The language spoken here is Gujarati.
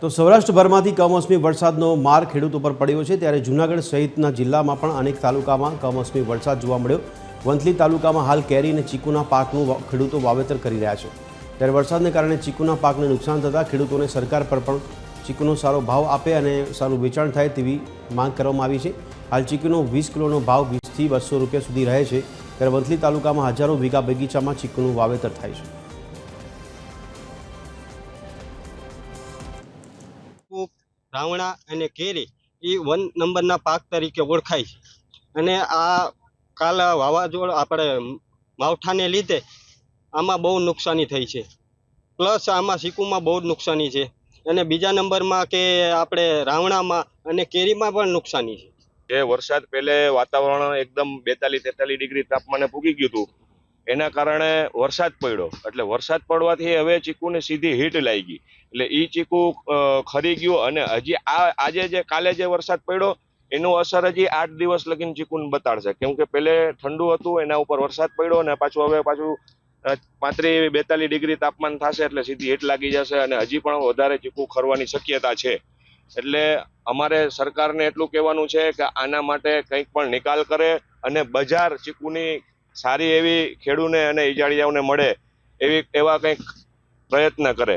તો સૌરાષ્ટ્રભરમાંથી કમોસમી વરસાદનો માર ખેડૂતો પર પડ્યો છે, ત્યારે જૂનાગઢ સહિતના જિલ્લામાં પણ અનેક તાલુકામાં કમોસમી વરસાદ જોવા મળ્યો। વંથલી તાલુકામાં હાલ કેરી અને ચીકુના પાકનું ખેડૂતો વાવેતર કરી રહ્યા છે, ત્યારે વરસાદને કારણે ચીકુના પાકને નુકસાન થતાં ખેડૂતોને સરકાર પર પણ ચીકુનો સારો ભાવ આપે અને સારું વેચાણ થાય તેવી માંગ કરવામાં આવી છે। હાલ ચીકુનો 20 કિલોનો ભાવ 20 થી 200 રૂપિયા સુધી રહે છે, ત્યારે વંથલી તાલુકામાં હજારો વીઘા બગીચામાં ચીકુનું વાવેતર થાય છે। રાવણા અને કેરી એ 1 નંબરના પાક તરીકે ઓળખાય છે અને આ કાલ વાવાઝોડા આપણે માવઠાને લીધે આમાં બહુ નુકસાની થઈ છે, પ્લસ આમાં ચીકુમાં બહુ જ નુકસાની છે અને બીજા નંબરમાં કે આપણે રાવણામાં અને કેરીમાં પણ નુકસાની છે। જે વરસાદ પહેલે વાતાવરણ એકદમ 42-43 ડિગ્રી તાપમાને પૂગી ગયું હતું, એના કારણે વરસાદ પડ્યો, એટલે વરસાદ પડવાથી હવે ચીકુને સીધી હીટ લાગી ગઈ, એટલે એ ચીકુ ખરી ગયું અને હજી આજે જે કાલે જે વરસાદ પડ્યો એનું અસર હજી 8 દિવસ લગીને ચીકુને બતાડશે, કેમ કે પહેલે ઠંડુ હતું એના ઉપર વરસાદ પડ્યો અને પાછું 35-42 ડિગ્રી તાપમાન થશે એટલે સીધી હીટ લાગી જશે અને હજી પણ વધારે ચીકુ ખરવાની શક્યતા છે। એટલે અમારે સરકારને એટલું કહેવાનું છે કે આના માટે કંઈક પણ નિકાલ કરે અને બજાર ચીકુની સારી એવી ખેડૂને અને ઈજાળિયાઓને મળે એવા કંઈક પ્રયત્ન કરે।